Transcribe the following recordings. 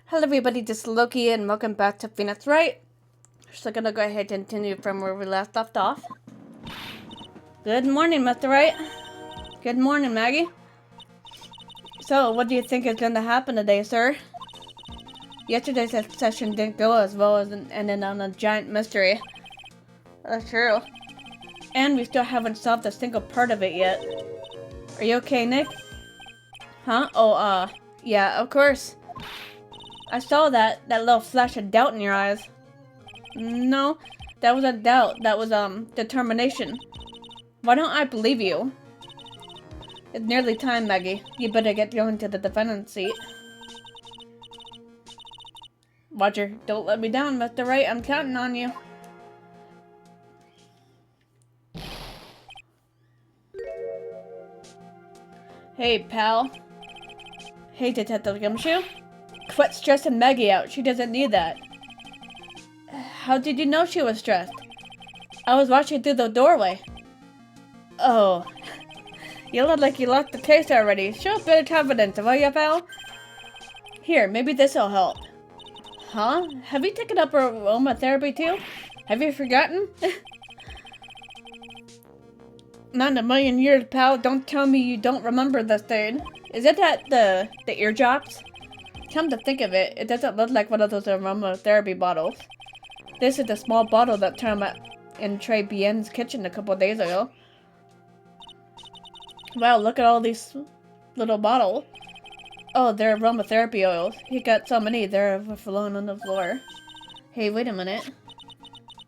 Hello everybody, this is Loki and welcome back to Phoenix Wright. So gonna go ahead and continue from where we last left off. Good morning, Mr. Wright. Good morning, Maggie. So, what do you think is gonna happen today, sir? Yesterday's session didn't go as well as ended on a giant mystery. That's true. And we still haven't solved a single part of it yet. Are you okay, Nick? Huh? Oh, yeah, of course. I saw that little flash of doubt in your eyes. No, that wasn't doubt. That was, determination. Why don't I believe you? It's nearly time, Maggie. You better get going to the defendant's seat. Roger, don't let me down, Mr. Wright. I'm counting on you. Hey, pal. Hey, Detective Gumshoe. Quit stressing Maggie out. She doesn't need that. How did you know she was stressed? I was watching through the doorway. Oh. You look like you lost the case already. Show a bit of confidence, will ya, pal? Here, maybe this'll help. Huh? Have you taken up aromatherapy too? Have you forgotten? Not in a million years, pal. Don't tell me you don't remember this thing. Is it that the ear drops? Come to think of it, it doesn't look like one of those aromatherapy bottles. This is the small bottle that turned up in Trey Bien's kitchen a couple days ago. Wow, look at all these little bottles. Oh, they're aromatherapy oils. He got so many, they're flown on the floor. Hey, wait a minute.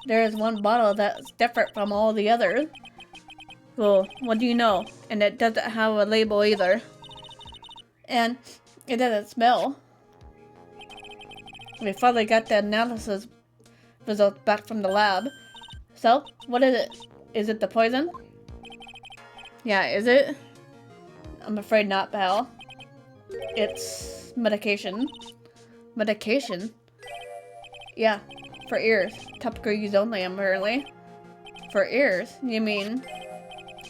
There is one bottle that's different from all the others. Well, what do you know? And it doesn't have a label either. And it doesn't smell. We finally got the analysis results back from the lab. So, what is it? Is it the poison? Yeah, is it? I'm afraid not, pal. It's medication. Medication? Yeah, for ears. Topical use only, apparently. For ears? You mean?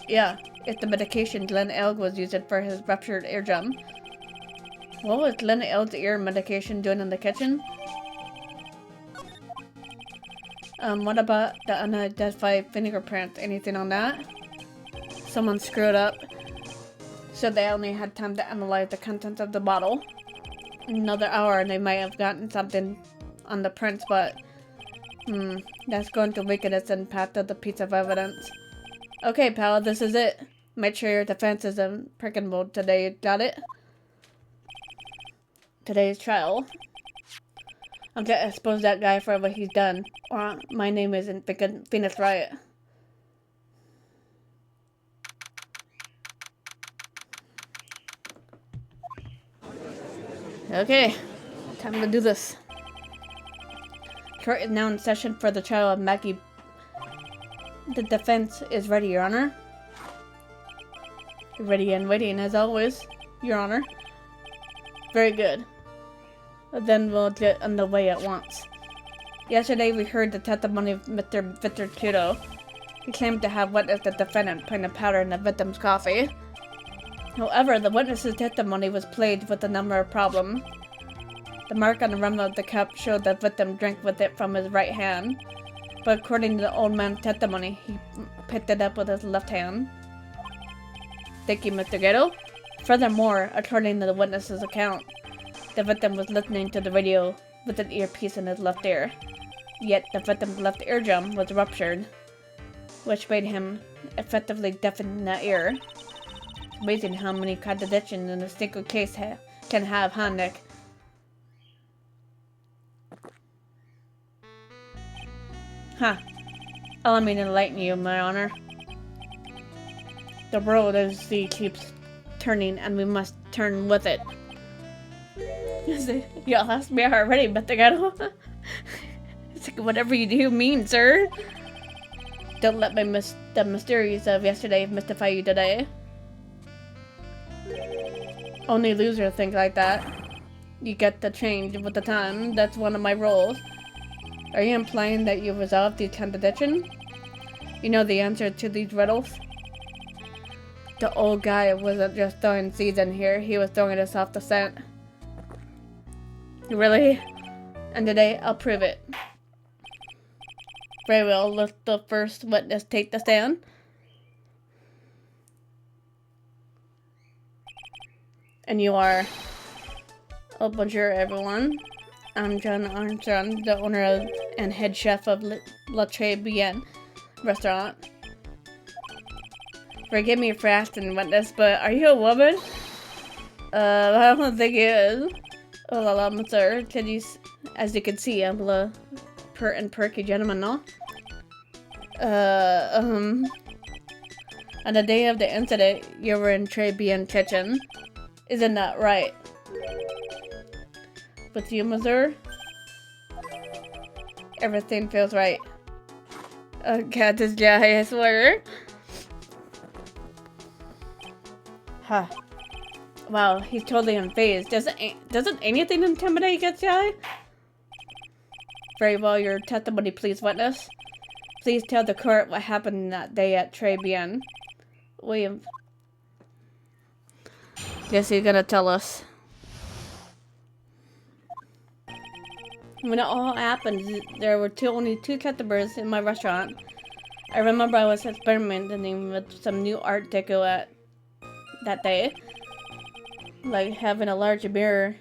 Yeah, it's the medication Glenn Elg was using for his ruptured eardrum. What was Glenn Elg's ear medication doing in the kitchen? What about the unidentified fingerprints? Anything on that? Someone screwed up. So they only had time to analyze the contents of the bottle. Another hour and they might have gotten something on the prints, but that's going to weaken its impact of the piece of evidence. Okay, pal, this is it. Make sure your defense is impregnable today, got it? Today's trial. I'm gonna expose that guy for what he's done, or my name isn't Phoenix Wright. Okay, time to do this. Court is now in session for the trial of Maggie. The defense is ready, Your Honor. Ready and waiting, as always, Your Honor. Very good. Then we'll get underway at once. Yesterday we heard the testimony of Mr. Victor Kudo. He claimed to have witnessed the defendant putting a powder in the victim's coffee. However, the witness's testimony was plagued with a number of problems. The mark on the rim of the cup showed the victim drank with it from his right hand, but according to the old man's testimony, he picked it up with his left hand. Thank you, Mr. Gato. Furthermore, according to the witness's account, the victim was listening to the radio with an earpiece in his left ear. Yet the victim's left eardrum was ruptured, which made him effectively deaf in that ear. It's amazing how many contradictions in a single case can have, huh, Nick? Huh. Allow me to enlighten you, My Honor. The world, as the keeps turning, and we must turn with it. You asked me already, but the guy it's like, whatever you do mean, sir. Don't let the mysteries of yesterday mystify you today. Only losers think like that. You get to change with the time. That's one of my roles. Are you implying that you resolved these contradictions? You know the answer to these riddles? The old guy wasn't just throwing seeds in here, he was throwing us off the scent. Really? And today, I'll prove it. Very well, let the first witness take the stand. And you are... Oh, bonjour, everyone. I'm John Armstrong, the owner of and head chef of La Très Bien restaurant. Forgive me for asking witness, but are you a woman? I don't think it is. Oh la la, sir. Can you, as you can see, I'm a pert and perky gentleman, no? On the day of the incident, you were in Très Bien kitchen. Isn't that right? With you, Missouri? Everything feels right. Oh god, this guy, I swear. Huh. Wow, he's totally unfazed. Doesn't anything intimidate this guy? Very well, your testimony, please, witness. Please tell the court what happened that day at Très Bien. William. Guess he's gonna tell us. When it all happened, there were only two customers in my restaurant. I remember I was experimenting with some new art deco that day. Like having a large mirror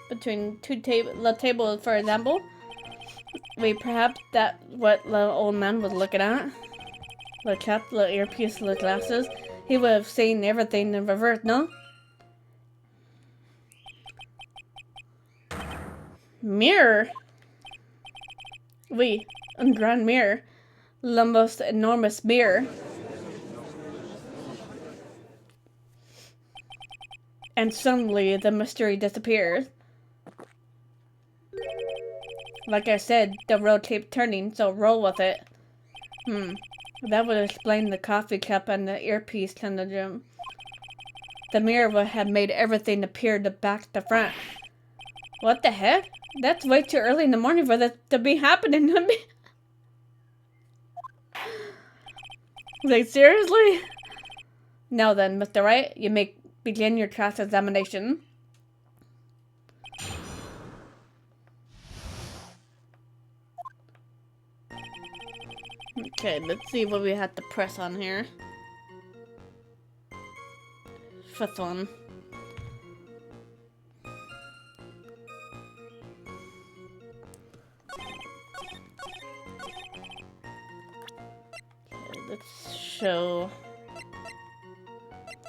between the table, for example. Wait, perhaps that's what the old man was looking at? The cap, the earpiece, the glasses. He would have seen everything in reverse, no? Mirror? Oui, un grand mirror. The most enormous mirror. And suddenly, the mystery disappears. Like I said, the road keeps turning, so roll with it. That would explain the coffee cup and the earpiece conundrum. The mirror would have made everything appear to back to front. What the heck? That's way too early in the morning for that to be happening to me. Like, seriously? Now then, Mr. Wright, you may begin your cross-examination. Okay, let's see what we have to press on here. Fifth one. Okay, let's show...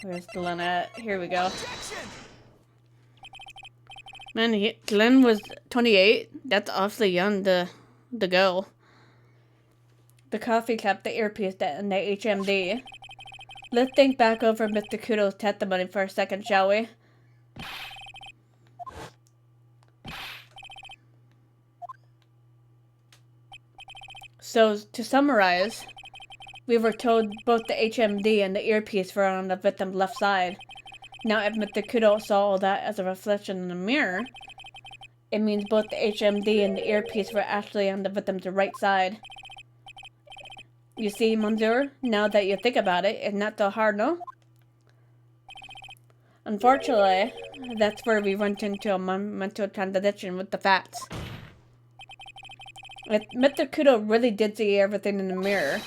Where's Glenn at? Here we go. Man, Glenn was 28. That's awfully young to go. The coffee cup, the earpiece, and the HMD. Let's think back over Mr. Kudo's testimony for a second, shall we? So, to summarize, we were told both the HMD and the earpiece were on the victim's left side. Now, if Mr. Kudo saw all that as a reflection in the mirror, it means both the HMD and the earpiece were actually on the victim's right side. You see, Monsieur, now that you think about it, it's not so hard, no? Unfortunately, that's where we run into a mental contradiction with the facts. If Mr. Kudo really did see everything in the mirror,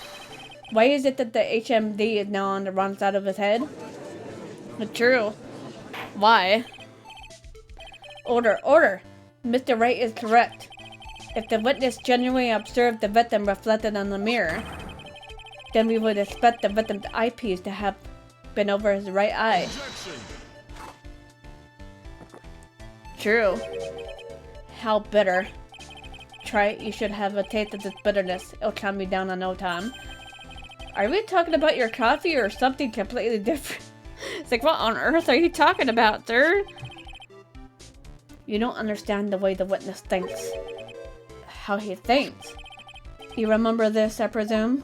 why is it that the HMD is now on the wrong side of his head? But true. Why? Order, order! Mr. Wright is correct. If the witness genuinely observed the victim reflected on the mirror, then we would expect the victim's eyepiece to have been over his right eye. True. How bitter. Try it, you should have a taste of this bitterness. It'll calm you down in no time. Are we talking about your coffee or something completely different? It's like, what on earth are you talking about, sir? You don't understand the way the witness thinks. How he thinks. You remember this, I presume?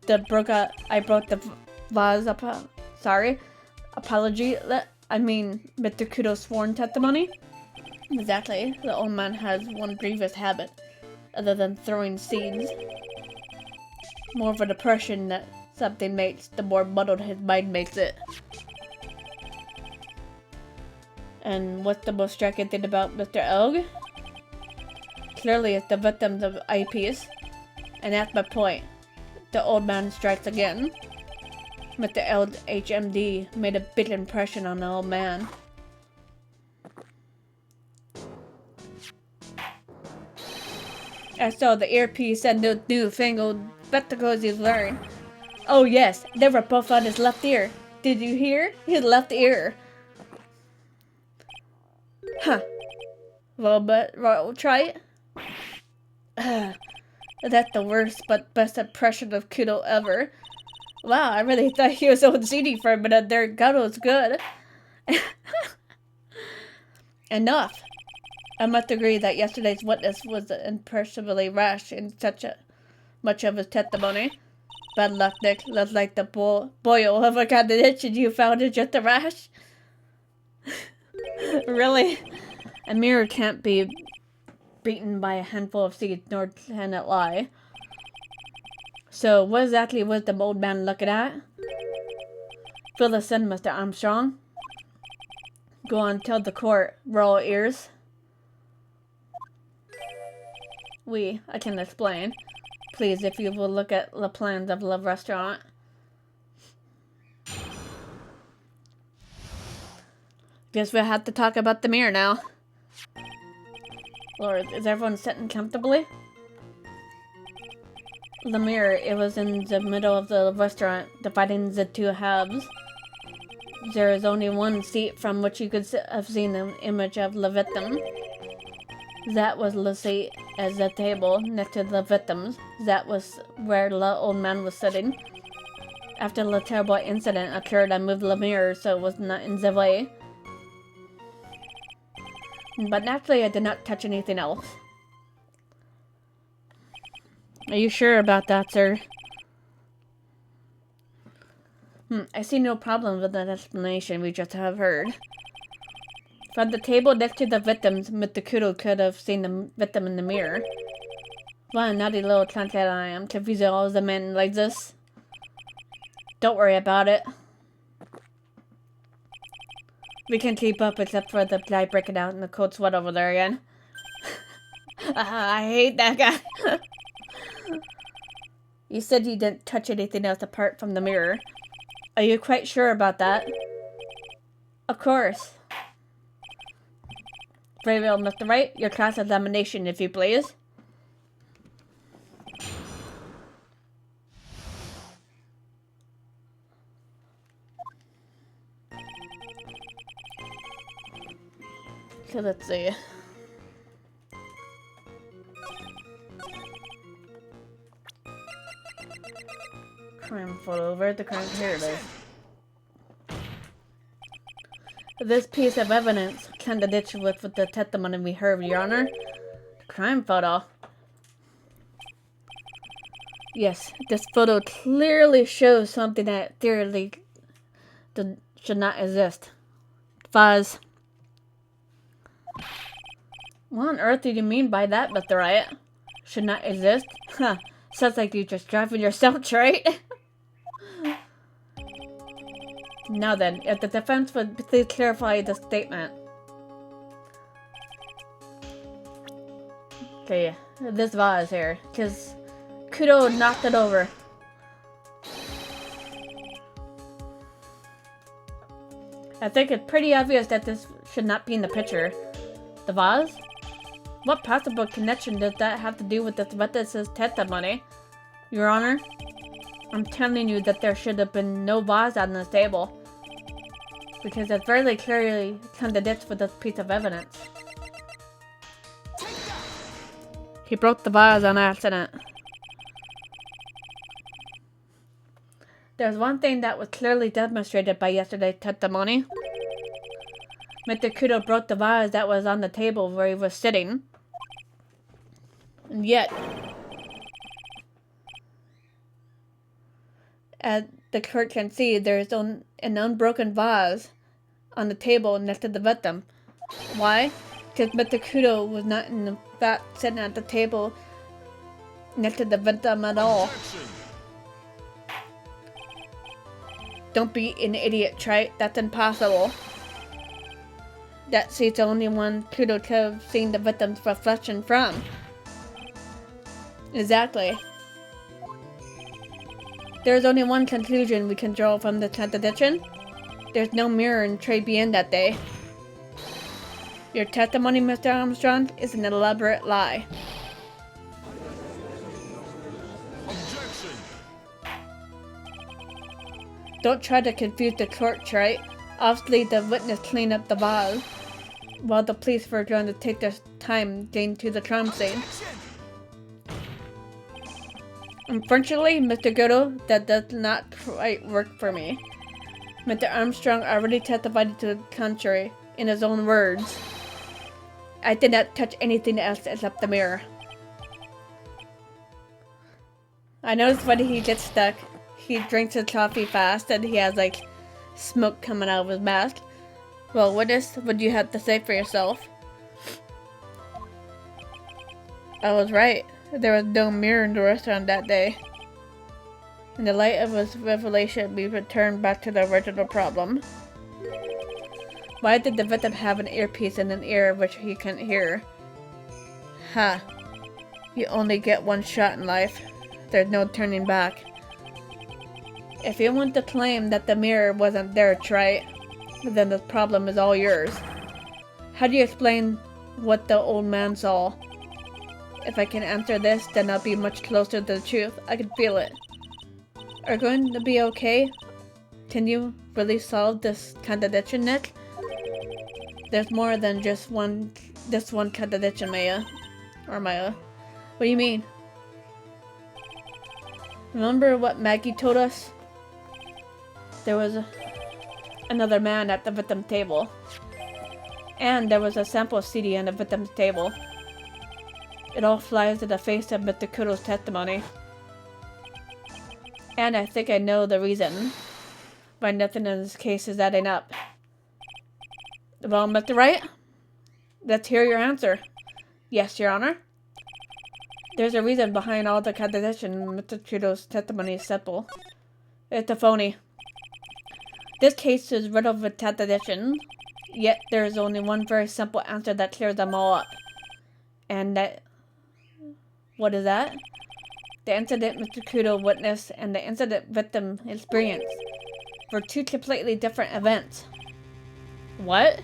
I broke the vase apology. I mean, Mr. Kudo's sworn testimony? Exactly. The old man has one grievous habit, other than throwing seeds. More of a depression that something makes, the more muddled his mind makes it. And what's the most striking thing about Mr. Elg? Clearly it's the victims of eyepiece. And that's my point. The old man strikes again. Mr. Elg's HMD made a big impression on the old man. I saw the earpiece and the newfangled spectacles he's wearing. Oh yes, they were both on his left ear. Did you hear? His left ear. Huh. Well, we'll try it. That's the worst but best impression of Kudo ever. Wow, I really thought he was OCD for a minute there. God was good. Enough. I must agree that yesterday's witness was imperceptibly rash in much of his testimony. Bad luck, Nick. Looks like the boil of a contradiction you found is just a rash. Really? A mirror can't be beaten by a handful of seeds, nor can it lie. So, what exactly was the old man looking at? Fill us in, Mr. Armstrong. Go on, tell the court. We're all ears. I can explain. Please, if you will look at the plans of the restaurant. Guess we'll have to talk about the mirror now. Lord, is everyone sitting comfortably? The mirror, it was in the middle of the restaurant, dividing the two halves. There is only one seat from which you could have seen the image of the victim. That was the seat at the table next to the victims. That was where the old man was sitting. After the terrible incident occurred, I moved the mirror so it was not in the way. But naturally, I did not touch anything else. Are you sure about that, sir? I see no problem with that explanation we just have heard. From the table next to the victims, Mr. Kudo could have seen the victim in the mirror. What a naughty little cunt that I am, confusing all the men like this. Don't worry about it. We can keep up except for the guy breaking out in the cold sweat over there again. I hate that guy. You said you didn't touch anything else apart from the mirror. Are you quite sure about that? Of course. Very well, Mr. Wright. Your class examination, if you please. So let's see. Crime photo. Where's the crime? Here it is. This piece of evidence contradicts with the testimony we heard, Your Honor. Crime photo. Yes, this photo clearly shows something that theoretically should not exist. Fuzz. What on earth do you mean by that, Mr. Wright? Should not exist? Huh. Sounds like you're just driving yourself, right? Now then, if the defense would please clarify the statement. Okay, this vase here, because Kudo knocked it over. I think it's pretty obvious that this should not be in the picture. The vase? What possible connection does that have to do with this witness's testimony? Your Honor, I'm telling you that there should have been no vase on this table. Because it very clearly contradicts with this piece of evidence. He broke the vase on accident. There's one thing that was clearly demonstrated by yesterday's testimony. Mr. Kudo broke the vase that was on the table where he was sitting. And yet, as the court can see, there is an unbroken vase on the table next to the victim. Why? Because Mr. Kudo was not in fact sitting at the table next to the victim at all. Don't be an idiot, Trite. That's impossible. That seat's the only one Kudo could have seen the victim's reflection from. Exactly. There's only one conclusion we can draw from the contradiction. There's no mirror in Trade Bien that day. Your testimony, Mr. Armstrong, is an elaborate lie. Objection! Don't try to confuse the court, right? Obviously, the witness cleaned up the vase, while the police were trying to take their time getting to the crime scene. Unfortunately, Mr. Goodall, that does not quite work for me. Mr. Armstrong already testified to the contrary, in his own words. I did not touch anything else except the mirror. I noticed when he gets stuck, he drinks his coffee fast and he has like smoke coming out of his mask. Well, witness, what do you have to say for yourself? I was right. There was no mirror in the restaurant that day. In the light of his revelation, we return back to the original problem. Why did the victim have an earpiece in an ear which he couldn't hear? Ha. You only get one shot in life. There's no turning back. If you want to claim that the mirror wasn't there, try it. Then the problem is all yours. How do you explain what the old man saw? If I can answer this, then I'll be much closer to the truth. I can feel it. Are you going to be okay? Can you really solve this contradiction, Nick? There's more than just this one contradiction, Maya. Or Maya. What do you mean? Remember what Maggie told us? There was another man at the victim's table. And there was a sample CD on the victim's table. It all flies in the face of Mr. Kudo's testimony. And I think I know the reason why nothing in this case is adding up. Well, Mr. Wright, let's hear your answer. Yes, Your Honor. There's a reason behind all the contradiction in Mr. Kudo's testimony is simple. It's a phony. This case is riddled with contradictions, yet there is only one very simple answer that clears them all up. And that... What is that? The incident Mr. Kudo witnessed and the incident victim experienced were two completely different events. What?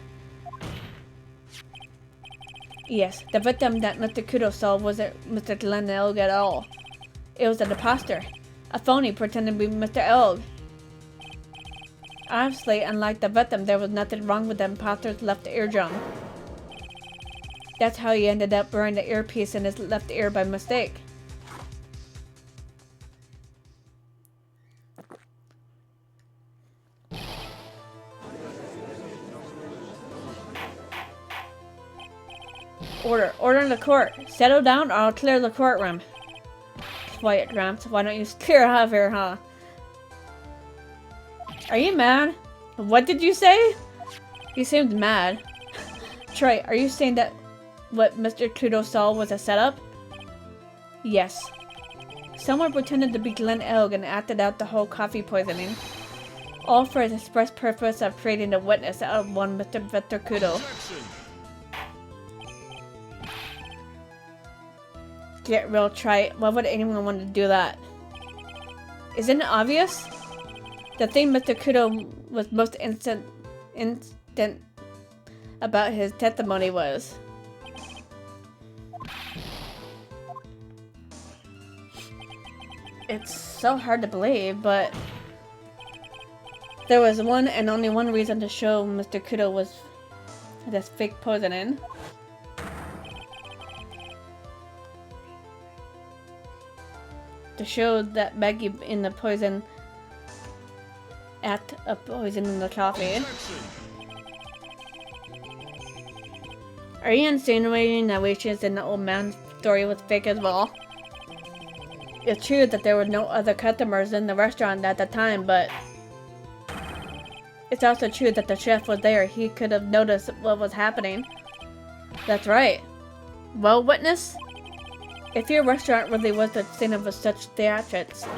Yes, the victim that Mr. Kudo saw wasn't Mr. Glenn Elg at all. It was an imposter. A phony pretending to be Mr. Elg. Obviously, unlike the victim, there was nothing wrong with the imposter's left eardrum. That's how he ended up wearing the earpiece in his left ear by mistake. Order in the court. Settle down or I'll clear the courtroom. Quiet, Gramps. Why don't you clear out of here, huh? Are you mad? What did you say? He seemed mad. Troy, are you saying that what Mr. Kudo saw was a setup? Yes. Someone pretended to be Glenn Elg and acted out the whole coffee poisoning. All for the express purpose of creating a witness out of one Mr. Victor Kudo. Get real, Trite. Why would anyone want to do that? Isn't it obvious? The thing Mr. Kudo was most instant about his testimony was... It's so hard to believe, but... There was one and only one reason to show Mr. Kudo was this fake poisoning. To show that Maggie in the poison act of poison in the coffee. Are you insinuating that waitress in the old man's story was fake as well? It's true that there were no other customers in the restaurant at the time, but it's also true that the chef was there. He could have noticed what was happening. That's right. Well, witness? If your restaurant really was the scene of such theatrics,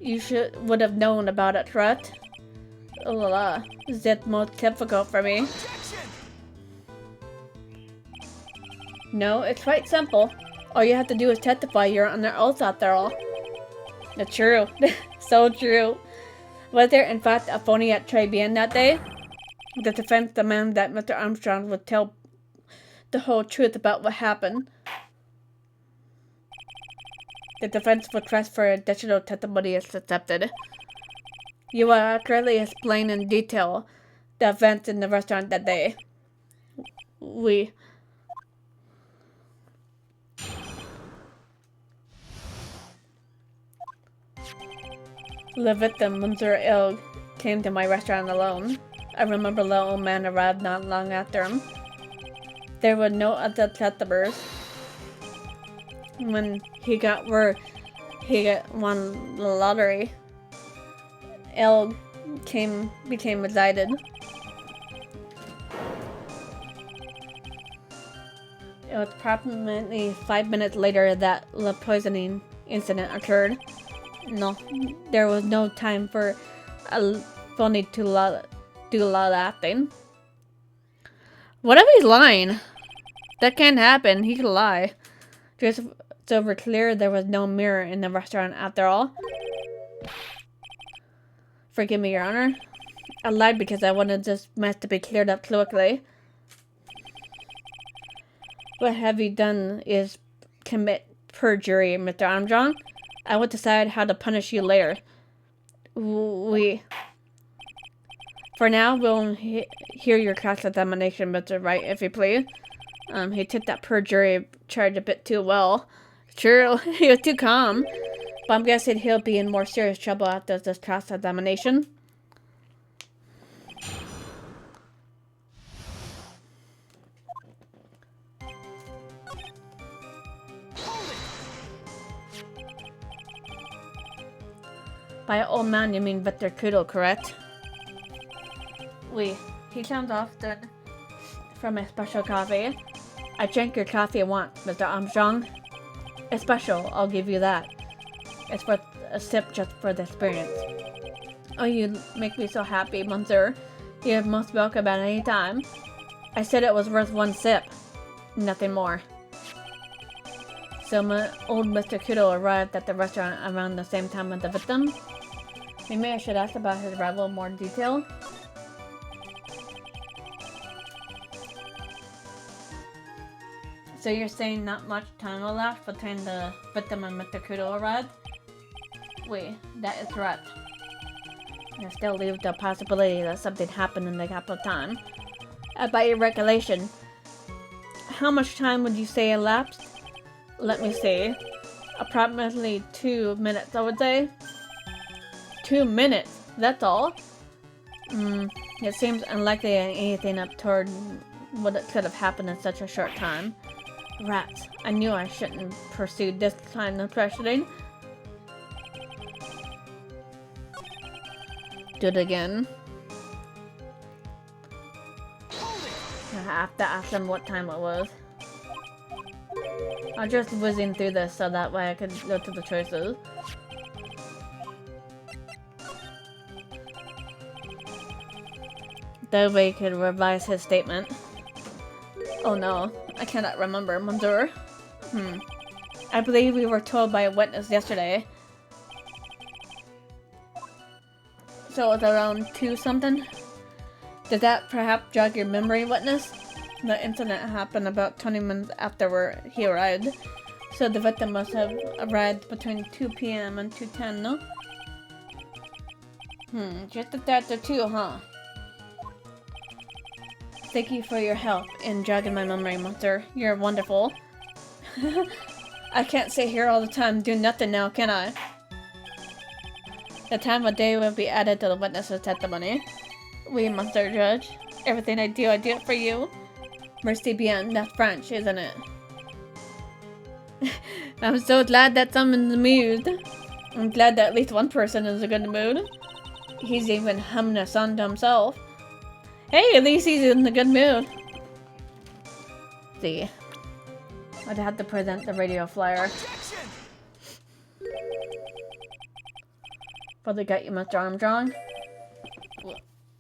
you would have known about it, correct? Oh la la. This is most difficult for me. No, it's quite simple. All you have to do is testify you're under oath after all. That's true. So true. Was there in fact a phony at Tribune that day? The defense demanded that Mr. Armstrong would tell the whole truth about what happened. The defense request for additional testimony is accepted. You will accurately explain in detail the events in the restaurant that day. We. The victim, Monsieur Ilg, came to my restaurant alone. I remember the old man arrived not long after him. There were no other customers. When he got word he won the lottery, Ilg became excited. It was approximately 5 minutes later that the poisoning incident occurred. No, there was no time for a phony to do a lot of acting. What if he's lying? That can't happen. He could lie. Just so we're clear, there was no mirror in the restaurant after all. Forgive me, Your Honor. I lied because I wanted this mess to be cleared up quickly. What have you done is commit perjury, Mr. Armstrong. I will decide how to punish you later. For now, we'll hear your cross-examination, Mr. Wright, if you please. He took that perjury charge a bit too well. True, he was too calm. But I'm guessing he'll be in more serious trouble after this cross-examination. By an old man, you mean Victor Kudo, correct? He comes often from a special coffee. I drank your coffee once, Mr. Armstrong. It's special, I'll give you that. It's worth a sip just for the experience. Oh, you make me so happy, Monsieur. You're most welcome at any time. I said it was worth one sip. Nothing more. So old Mr. Kudo arrived at the restaurant around the same time as the victim. Maybe I should ask about his arrival in more detail. So you're saying not much time elapsed between the victim and Mr. Kudo arrived? That is correct. I still leave the possibility that something happened in the gap of time. By your recollection, how much time would you say elapsed? Let me see. Approximately 2 minutes, I would say. 2 minutes? That's all? It seems unlikely that anything up toward what it could have happened in such a short time. Rats. I knew I shouldn't pursue this kind of questioning. Do it again. I have to ask them what time it was. I'm just whizzing through this so that way I could go to the choices. That way he could revise his statement. Oh no, I cannot remember, Monsieur. I believe we were told by a witness yesterday. So it was around 2 something? Did that perhaps jog your memory, witness? The incident happened about 20 minutes after he arrived. So the victim must have arrived between 2 p.m. and 2:10, no? Just after 2, huh? Thank you for your help in jogging my memory, Monsieur. You're wonderful. I can't sit here all the time doing nothing now, can I? The time of day will be added to the witness's testimony. Monsieur Judge. Everything I do it for you. Merci bien. That's French, isn't it? I'm so glad that someone's in the mood. I'm glad that at least one person is in a good mood. He's even humming a song to himself. Hey, at least he's in a good mood. See. I'd have to present the radio flyer. Probably got you, Mr. Armstrong.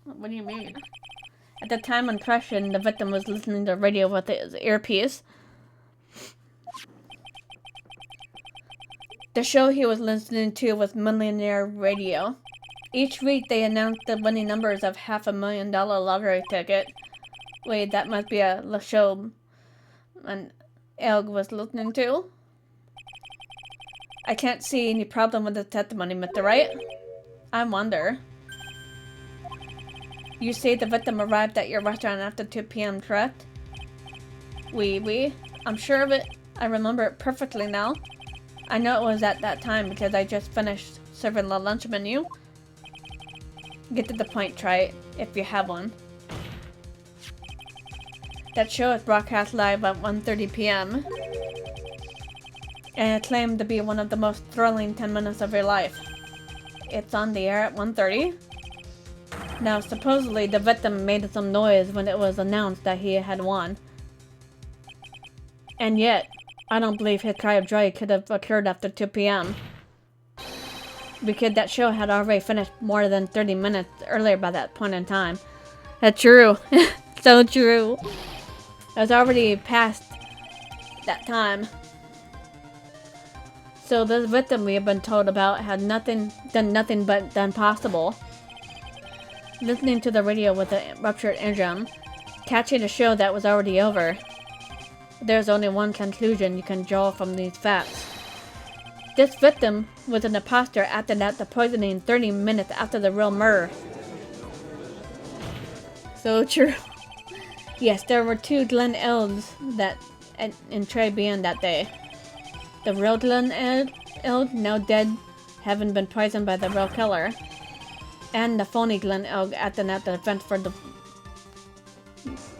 What do you mean? At the time in question, the victim was listening to the radio with his earpiece. The show he was listening to was Millionaire Radio. Each week they announced the winning numbers of $500,000 lottery ticket. Wait, that must be a show an Elg was listening to. I can't see any problem with the testimony, Mr. Wright. I wonder. You say the victim arrived at your restaurant after 2 p.m., correct? Oui. I'm sure of it. I remember it perfectly now. I know it was at that time because I just finished serving the lunch menu. Get to the point, try it, if you have one. That show is broadcast live at 1:30 p.m. and it claimed to be one of the most thrilling 10 minutes of your life. It's on the air at 1:30. Now, supposedly, the victim made some noise when it was announced that he had won. And yet, I don't believe his cry of joy could have occurred after 2 p.m. because that show had already finished more than 30 minutes earlier by that point in time. That's true. So true. It was already past that time. So this victim we have been told about had done nothing but the impossible. Listening to the radio with a ruptured eardrum, catching a show that was already over. There's only one conclusion you can draw from these facts. This victim was an imposter acting out the poisoning 30 minutes after the real murder. So true. Yes, there were 2 Glen Elgs in Trey Band that day. The real Glen Elg, now dead, having been poisoned by the real killer. And the phony Glen Elg acting at the event for the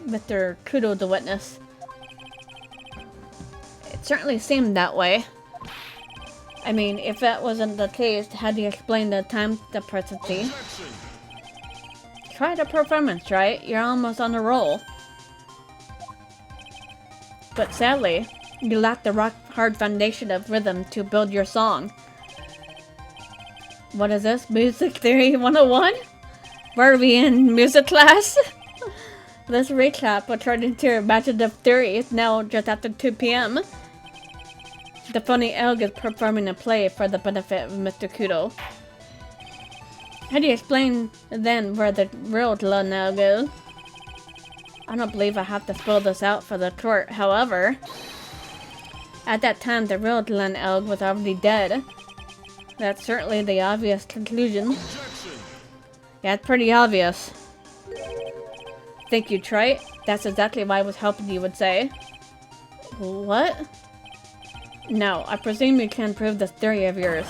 Mr. Kudo, the witness. It certainly seemed that way. I mean, if that wasn't the case, how do you explain the time discrepancy? Objection. Try the performance, right? You're almost on a roll. But sadly, you lack the rock-hard foundation of rhythm to build your song. What is this? Music Theory 101? Where are we in music class? Let's recap according to your imaginative theory. It's now just after 2 p.m. The phony Elg is performing a play for the benefit of Mr. Kudo. How do you explain then where the real Glen Elg is? I don't believe I have to spell this out for the court. However, at that time the real Glen Elg was already dead. That's certainly the obvious conclusion. Objection. Yeah, it's pretty obvious. Think you tried? That's exactly why I was hoping you would say. What? No, I presume you can prove this theory of yours.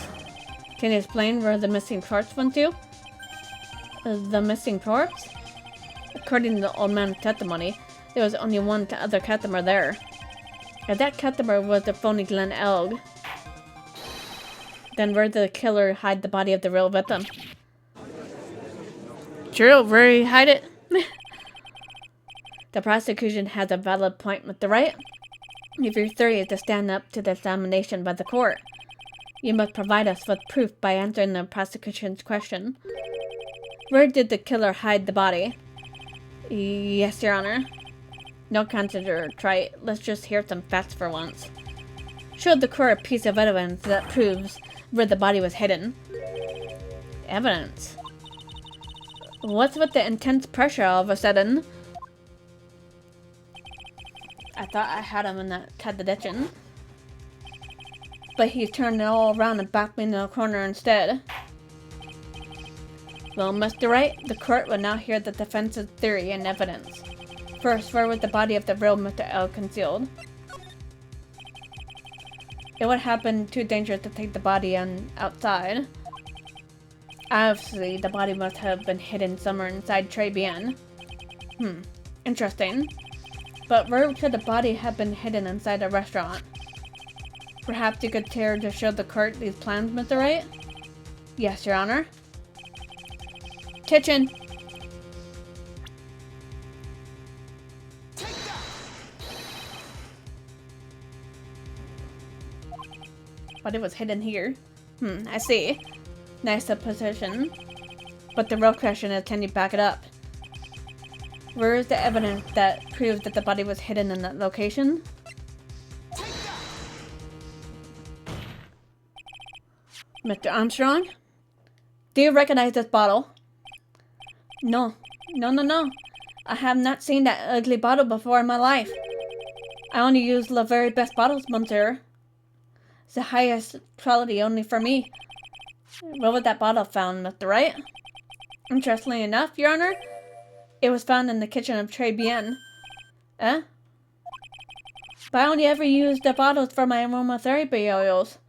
Can you explain where the missing corpse went to? The missing corpse? According to the old man's testimony, there was only one other customer there. If that customer was the phony Glen Elg, then where did the killer hide the body of the real victim? True, where did he hide it? The prosecution has a valid point, Mr. Wright. If your theory is to stand up to the examination by the court, you must provide us with proof by answering the prosecution's question. Where did the killer hide the body? Yes, Your Honor. No consider, try it. Let's just hear some facts for once. Show the court a piece of evidence that proves where the body was hidden. Evidence? What's with the intense pressure all of a sudden? I thought I had him in that contradiction. But he's turned it all around and backed me in the corner instead. Well, Mr. Wright, the court will now hear the defense's theory and evidence. First, where was the body of the real Mr. L concealed? It would have been too dangerous to take the body outside. Obviously, the body must have been hidden somewhere inside Trey Bien. Interesting. But where could the body have been hidden inside a restaurant? Perhaps you could care to show the court these plans, Mr. Wright? Yes, Your Honor. Kitchen. But it was hidden here. I see. Nice supposition. But the real question is, can you back it up? Where is the evidence that proves that the body was hidden in that location? Mr. Armstrong? Do you recognize this bottle? No. No. I have not seen that ugly bottle before in my life. I only use the very best bottles, monsieur. It's the highest quality only for me. Where was that bottle found, Mr. Wright? Interestingly enough, Your Honor, it was found in the kitchen of Très Bien. Eh? But I only ever use the bottles for my aromatherapy oils.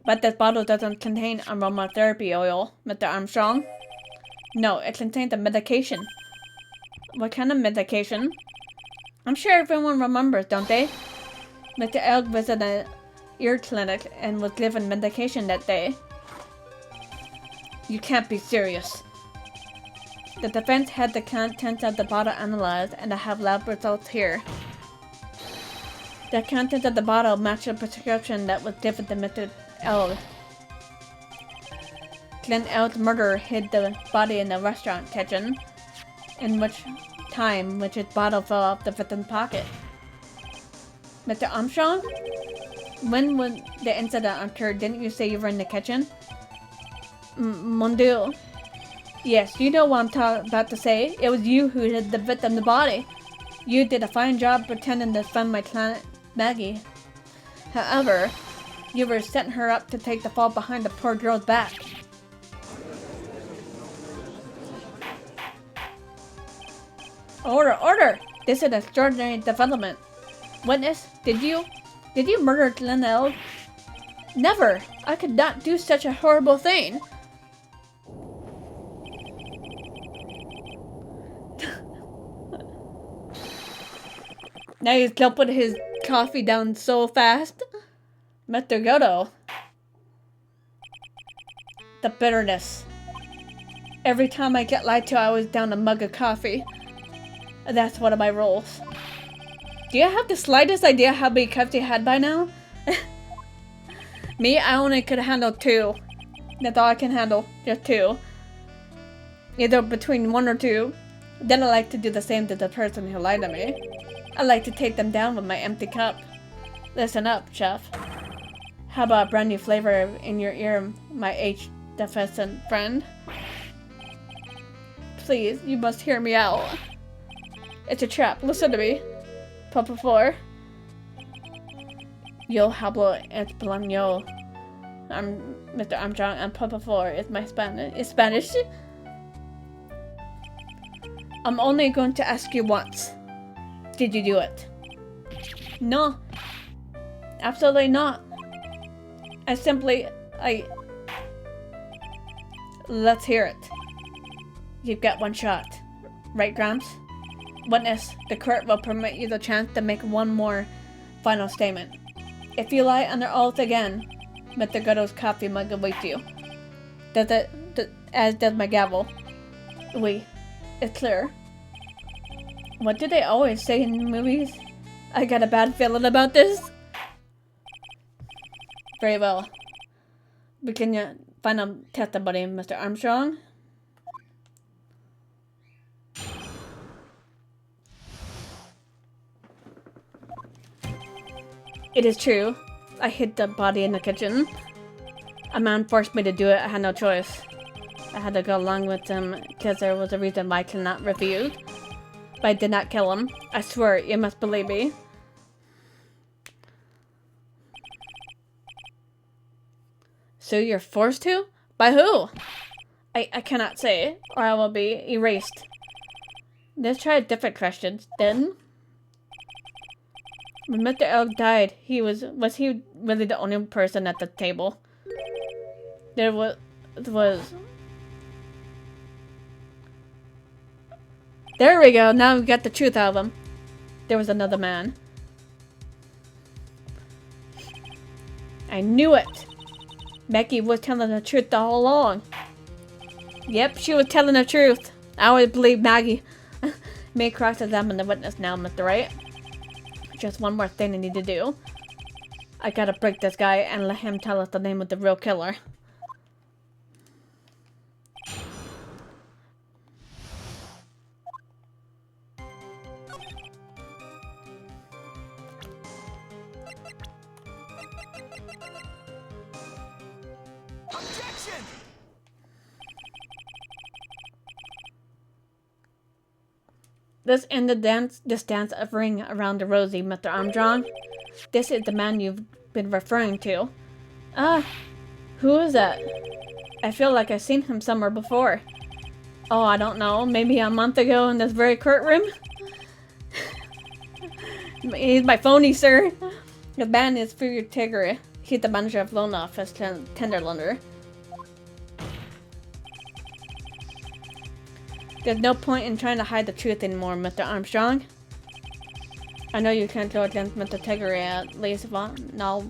But this bottle doesn't contain aromatherapy oil, Mr. Armstrong. No, it contains a medication. What kind of medication? I'm sure everyone remembers, don't they? Mr. Elk visited an ear clinic and was given medication that day. You can't be serious. The defense had the contents of the bottle analyzed, and I have lab results here. The contents of the bottle matched the prescription that was given to Mr. Elk. Glenn Elk's murderer hid the body in the restaurant kitchen, in which his bottle fell off the victim's pocket. Mr. Armstrong? When the incident occurred, didn't you say you were in the kitchen? Mon Dieu. Yes, you know what I'm about to say. It was you who hid the victim's body. You did a fine job pretending to defend my client, Maggie. However, you were setting her up to take the fall behind the poor girl's back. Order! This is an extraordinary development. Witness, did you murder Glenn Elk? Never! I could not do such a horrible thing. Now he's gulping his coffee down so fast. Mr. Godo. The bitterness. Every time I get lied to, I always down a mug of coffee. That's one of my rules. Do you have the slightest idea how many cups you had by now? Me, I only could handle 2. That's all I can handle. Just 2. Either between 1 or 2. Then I like to do the same to the person who lied to me. I like to take them down with my empty cup. Listen up, chef. How about a brand new flavor in your ear, my H-deficient friend? Please, you must hear me out. It's a trap. Listen to me. Por favor. Yo hablo español. I'm Mr. Armstrong, and por favor is my Spanish. I'm only going to ask you once. Did you do it? No. Absolutely not. Let's hear it. You've got one shot. Right, Gramps? Witness, the court will permit you the chance to make one more final statement. If you lie under oath again, Mr. Godo's coffee mug awaits you. As does my gavel. Oui, it's clear. What do they always say in movies? I got a bad feeling about this. Very well. Begin your final testimony, Mr. Armstrong. It is true. I hid the body in the kitchen. A man forced me to do it. I had no choice. I had to go along with him because there was a reason why I cannot refuse. But I did not kill him. I swear, you must believe me. So you're forced to? By who? I cannot say, or I will be erased. Let's try a different question, then. When Mr. Elk died, was he really the only person at the table? There was... There we go, now we got the truth out of him. There was another man. I knew it! Maggie was telling the truth all along. Yep, she was telling the truth. I always believe Maggie. May cross-examine the witness now, Mr. Wright. Just one more thing I need to do. I gotta break this guy and let him tell us the name of the real killer. This ended this dance of ring around the rosy, Mr. Armstrong. This is the man you've been referring to. Ah, who is that? I feel like I've seen him somewhere before. Oh, I don't know. Maybe a month ago in this very courtroom? He's my phony, sir. The man is for your Tigger. He's the manager of loan office tender lender. There's no point in trying to hide the truth anymore, Mr. Armstrong. I know you can't go against Mr. Tigger at least not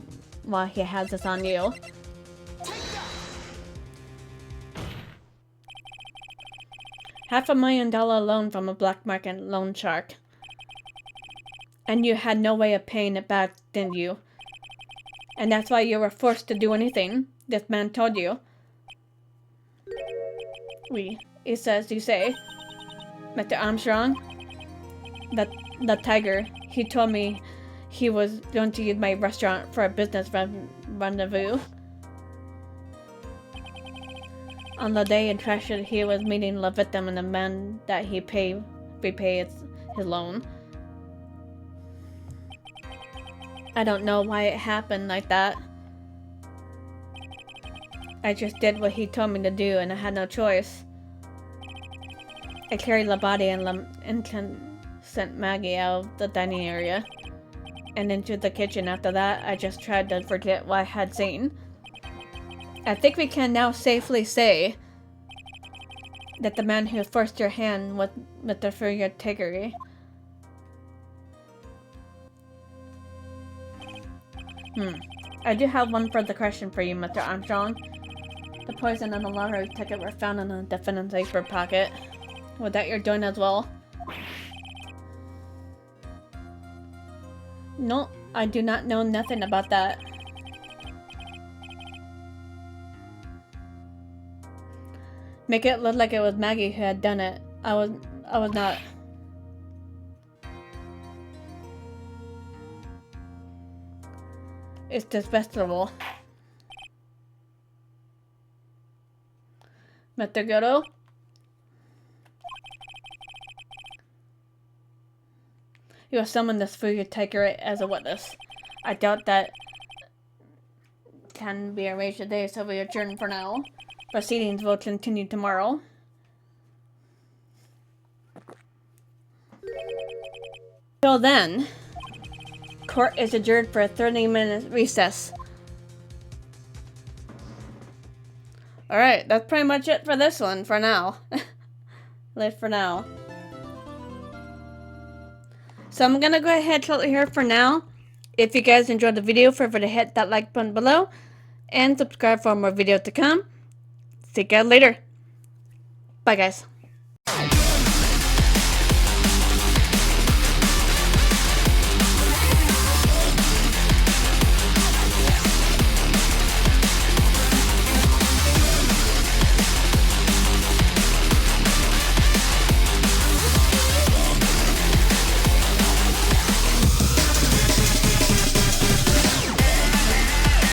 while he has this on you. $500,000 loan from a black market loan shark. And you had no way of paying it back, didn't you? And that's why you were forced to do anything this man told you. It says you say. Mr. Armstrong? The tiger, he told me he was going to use my restaurant for a business rendezvous. On the day in tragedy, he was meeting the victim and the man that he repay his loan. I don't know why it happened like that. I just did what he told me to do and I had no choice. I carried the body and sent Maggie out of the dining area and into the kitchen. After that, I just tried to forget what I had seen. I think we can now safely say that the man who forced your hand was Mr. Furrier Tiggery. I do have one further question for you, Mr. Armstrong. The poison and the lottery ticket were found in the defendant's apron pocket. Was that your doing as well? No, I do not know nothing about that. Make it look like it was Maggie who had done it. I was not. It's disrespectful. Mr. Goto? You have summoned this Furrier Tiger as a witness. I doubt that can be arranged today, so we adjourn for now. Proceedings will continue tomorrow. Till then, court is adjourned for a 30-minute recess. Alright, that's pretty much it for this one for now. Live for now. So I'm gonna go ahead and hold it here for now. If you guys enjoyed the video, feel free to hit that like button below and subscribe for more videos to come. See you guys later. Bye guys.